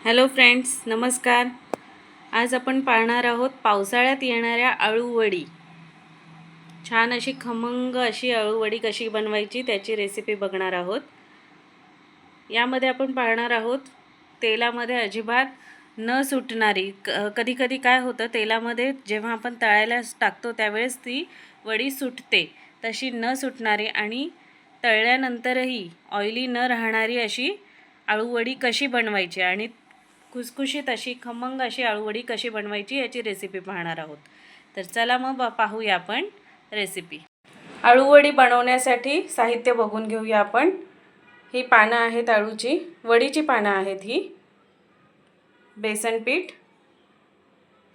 Hello friends, नमस्कार. आज आपण पाहणार आहोत पावसाळ्यात येणाऱ्या अळूवडी. छान अशी खमंग अशी अळूवडी कशी बनवायची त्याची रेसिपी बघणार आहोत. यामध्ये आपण पाहणार आहोत तेलामध्ये अजिबात न सुटणारी, कधी कधी काय होतं तेलामध्ये जेव्हा आपण तळायला टाकतो त्यावेळेस ती वडी सुटते, तशी न सुटणारी आणि तळल्यानंतरही ऑइली न राहणारी अशी अळूवडी कशी बनवायची आणि खुसखुशीत अशी खमंग अशी अळूवडी कशी बनवायची याची रेसिपी पाहणार आहोत. तर चला मग पाहूया आपण रेसिपी. अळूवडी बनवण्यासाठी साहित्य बघून घेऊया आपण. ही पानं आहेत अळूची, वडीची पानं आहेत ही. बेसन पीठ,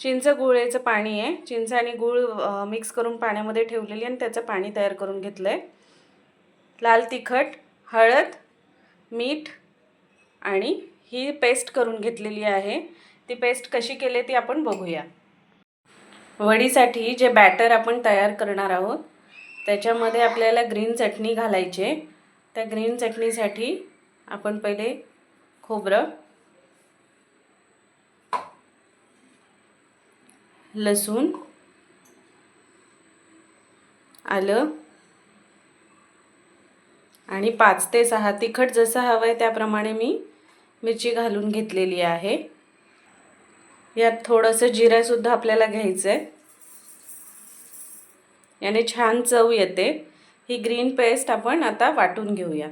चिंच गुळेचं पाणी आहे. चिंच आणि गूळ मिक्स करून पाण्यामध्ये ठेवलेली आणि त्याचं पाणी तयार करून घेतलं आहे. लाल तिखट, हळद, मीठ आणि ही पेस्ट करून घेतलेली आहे. ती पेस्ट कशी केली ती आपण बघूया. वडीसाठी जे बॅटर आपण तयार करणार आहोत त्याच्यामध्ये आपल्याला ग्रीन चटणी घालायची आहे. त्या ग्रीन चटणीसाठी आपण पहिले खोबरं, लसूण, आलं आणि 5 ते 6 तिखट जसं हवं आहे त्याप्रमाणे मी मिरची घालून घेतलेली आहे. यात थोडंसं जिरंसुद्धा आपल्याला घ्यायचं आहे, याने छान चव येते. ही ग्रीन पेस्ट आपण आता वाटून घेऊया.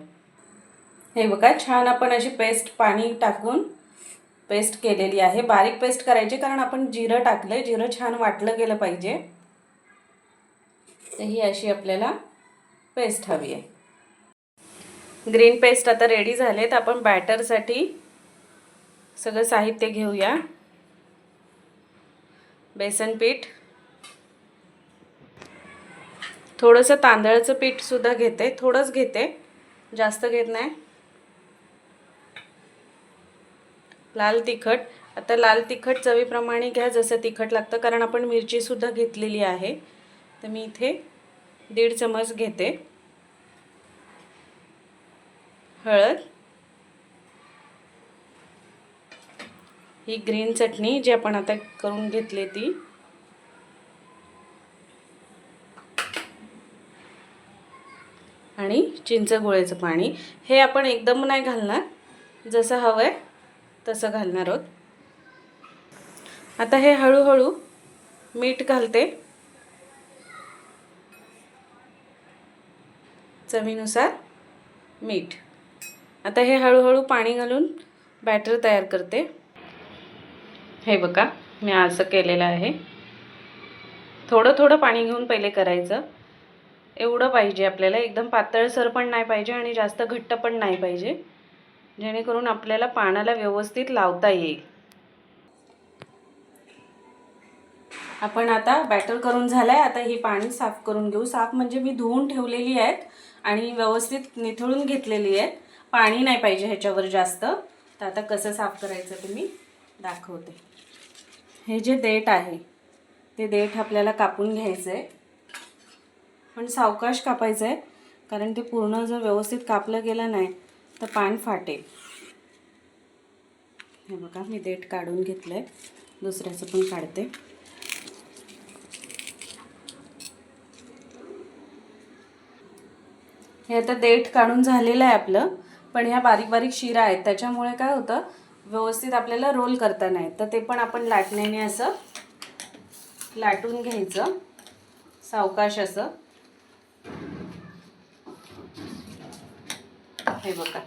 हे बघा, छान आपण अशी पेस्ट पाणी टाकून पेस्ट केलेली आहे. बारीक पेस्ट करायची कारण आपण जिरं टाकलंय, जिरं छान वाटलं गेलं पाहिजे. तर ही अशी आपल्याला पेस्ट हवी आहे. ग्रीन पेस्ट आता रेडी झालेत. आपण बॅटरसाठी सगळं साहित्य घेऊया. बेसन पीठ, थोडंसं तांदळाचं पीठ सुद्धा घेते, थोडंच घेते, जास्त घेत नाही. लाल तिखट, आता लाल तिखट चवीप्रमाणे घ्या जसं तिखट लागतं, कारण आपण मिरची सुद्धा घेतलेली आहे. तर मी इथे 1.5 चमच घेते. हळद, ही ग्रीन चटणी जी आपण आता करून घेतली ती, आणि चिंच गुळेचं पाणी. हे आपण एकदम नाही घालणार, जसं हवं आहे तसं घालणार आहोत. आता हे हळूहळू मीठ घालते, चवीनुसार मीठ. आता हे हळूहळू पाणी घालून बॅटर तयार करते. हे बघा, मी असं केलेलं आहे. थोडं थोडं पाणी घेऊन पहिले करायचं. एवढं पाहिजे आपल्याला, एकदम पातळसर पण नाही पाहिजे आणि जास्त घट्ट पण नाही पाहिजे, जेणेकरून आपल्याला पानाला व्यवस्थित लावता येईल. आपण आता बॅटर करून झालंय. आता ही पाणी साफ करून घेऊ. साफ म्हणजे मी धुवून ठेवलेली आहेत आणि व्यवस्थित निथळून घेतलेली आहेत. पाणी नाही पाहिजे ह्याच्यावर जास्त. तर आता कसं साफ करायचं ते मी दाखवते. हे जे देठ आहे ते देठ आपल्याला कापून घ्यायचं आहे, पण सावकाश कापायचं आहे, कारण ते पूर्ण जर व्यवस्थित कापलं गेलं नाही तर पान फाटेल. हे बघा, मी देठ काढून घेतलं आहे. दुसऱ्याचं पण काढते. हे आता देठ काढून झालेलं आहे आपलं, पण ह्या बारीक बारीक शिरा आहेत त्याच्यामुळे काय होतं, व्यवस्थित आपल्याला रोल करता नाही. तर ते पण आपण लाटण्याने असं लाटून घ्यायचं, सावकाश असं. हे बघा,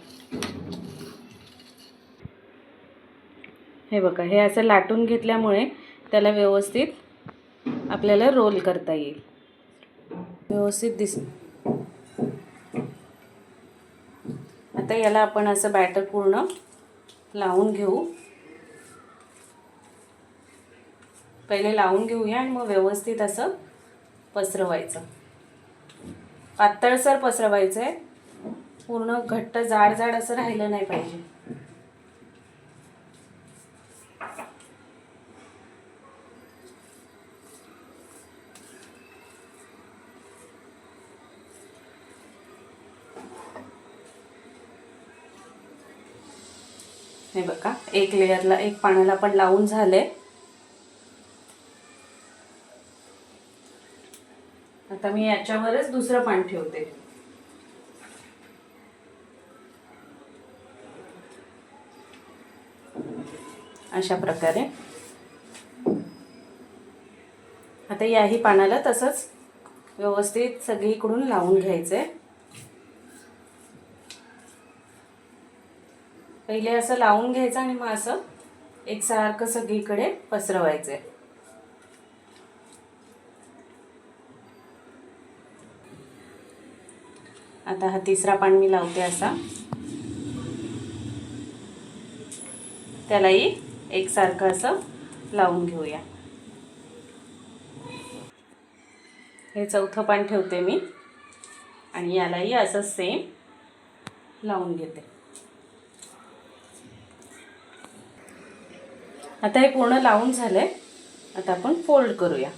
हे बघा, हे असं लाटून घेतल्यामुळे त्याला व्यवस्थित आपल्याला रोल करता येईल, व्यवस्थित दिसेल. आता याला आपण असं बॅटर पूर्ण लावून घेऊ. पहिले लावून घेऊया आणि मग व्यवस्थित असं पसरवायचं. पातळसर पसरवायचं आहे, पूर्ण घट्ट जाड जाड असं राहिलं नाही पाहिजे. हे बघा, एक लेयरला एक पाण्याला पण लावून झाले. आता मी याच्यावरच दुसरं पान ठेवते. अशा प्रकारे आता याही पानाला तसंच व्यवस्थित सगळीकडून लावून घ्यायचंय. पहिले असं लावून घ्यायचं आणि मग असं एकसारखं सगळीकडे पसरवायचंय. आता हा तिसरा पान मी लावते असा. त्यालाही एकसारखं असं लावून घेऊया. हे चौथं पान ठेवते मी आणि यालाही असं सेम लावून घेते. आता हे पूर्ण लावून झालंय. आता आपण फोल्ड करूया.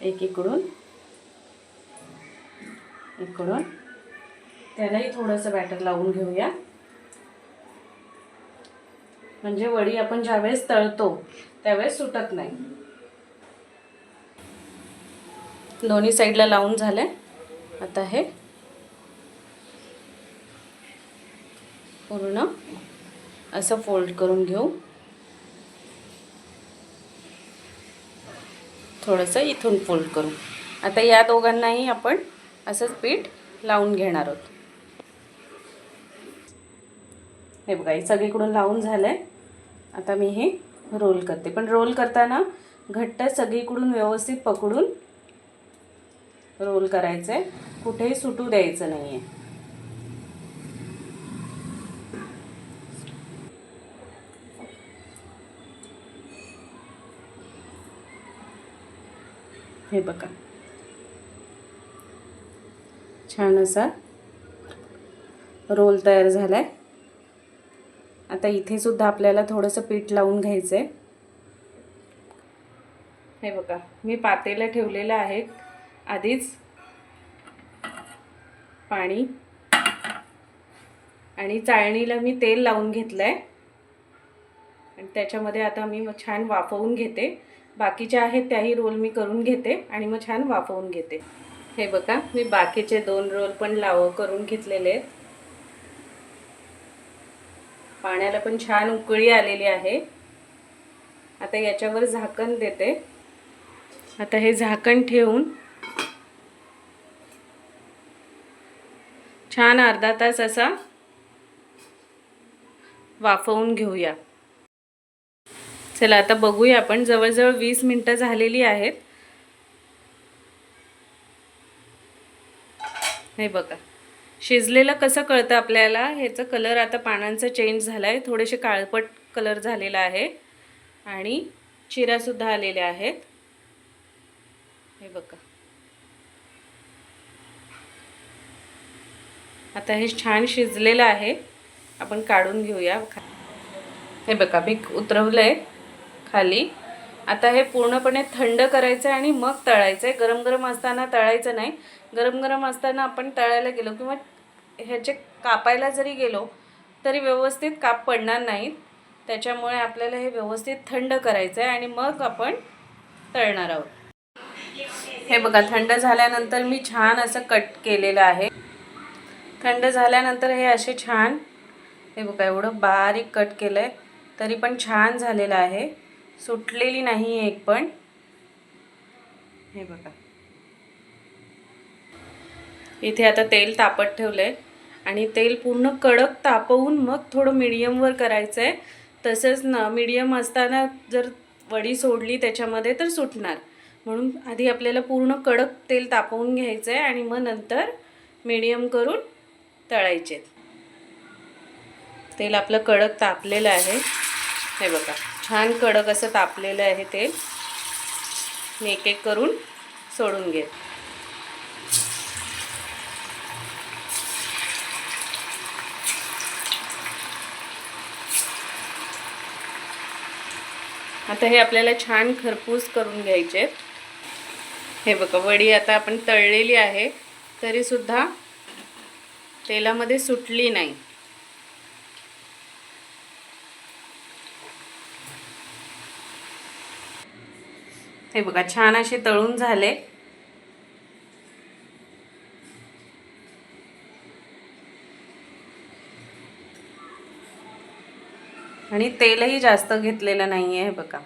इकडून त्यालाही थोडंसं बॅटर लावून घेऊया. म्हणजे वडी आपण ज्यावेळेस तळतो त्यावेळेस सुटत नाही. दोन्ही साईडला लावून झाले. आता हे पूर्ण असं फोल्ड करून घेऊ. थोडंसं इथून फोल्ड करू. आता या दोघांनाही आपण असंच पीठ लावून घेणार आहोत. हे बघा, हे सगळीकडून लावून झालंय. आता मी हे रोल करते, पण रोल करताना घट्ट सगळीकडून व्यवस्थित पकडून रोल करायचंय. कुठेही सुटू द्यायचं नाहीये. हे बघा, छान असा रोल तयार झालाय. आता इथे सुद्धा आपल्याला थोडंसं पीठ लावून घ्यायचंय. हे बघा, मी पातेलं ठेवलेलं आहे आधीच पाणी, आणि चाळणीला मी तेल लावून घेतलंय आणि त्याच्यामध्ये आता मी छान वाफवून घेते. बाकीच्या आहेत त्याही रोल मी करून घेते आणि मग छान वाफवून घेते. हे बघा, मी बाकीचे 2 रोल पण करून घेतलेले आहेत. पाण्याला पण छान उकळी आलेली आहे. आता याच्यावर झाकण देते. आता हे झाकण ठेवून छान अर्धा तास असा वाफवून घेऊया. चला आता बघूया आपण. जवळजवळ 20 मिनिटं झालेली आहेत. हे बघा, शिजलेलं कसं कळतं आपल्याला. ह्याचा कलर आता पानांचा चेंज झालाय. थोडेसे काळपट कलर झालेला आहे आणि चिरा सुद्धा आलेले आहेत. हे बघा, आता हे छान शिजलेलं आहे. आपण काढून घेऊया. हे बघा, मी उतरवलंय खाली. आता हे पूर्णपणे थंड करायचं आणि मग तळायचं आहे. गरम गरम असताना तळायचं नाही. गरम गरम असताना आपण तळायला गेलो किंवा ह्याचे कापायला जरी गेलो तरी व्यवस्थित काप पडणार नाहीत. त्याच्यामुळे आपल्याला हे व्यवस्थित थंड करायचं आहे आणि मग आपण तळणार आहोत. हे बघा, थंड झाल्यानंतर मी छान असं कट केलेलं आहे. थंड झाल्यानंतर हे असे छान, हे बघा, एवढं बारीक कट केलंय तरी पण छान झालेलं आहे. सुटलेली नाही एक पण. हे बघा, इथे आता तेल तापत ठेवलंय आणि तेल पूर्ण कडक तापवून मग थोडं मीडियमवर करायचं आहे. तसंच ना, मीडियम असताना जर वडी सोडली त्याच्यामध्ये तर सुटणार. म्हणून आधी आपल्याला पूर्ण कडक तेल तापवून घ्यायचं आहे आणि मग नंतर मीडियम करून तळायचे. तेल आपलं कडक तापलेलं आहे. हे बघा, छान कडक असं तापलेलं आहे तेल. मी एक एक करून सोडून घेते. आता हे आपल्याला छान खरपूस करून घ्यायचे. हे बघा, वडी आता आपण तळलेली आहे तरी सुद्धा तेलामध्ये सुटली नाही. हे बघा छान असे तळून झाले. आणि तेलही जास्त घेतलेलं नाही आहे बघा.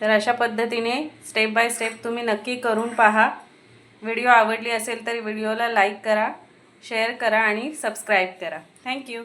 तर अशा पद्धतीने स्टेप बाय स्टेप तुम्ही नक्की करून पहा. व्हिडिओ आवडली असेल तर व्हिडिओला लाईक करा, शेअर करा आणि सबस्क्राईब करा. थँक्यू.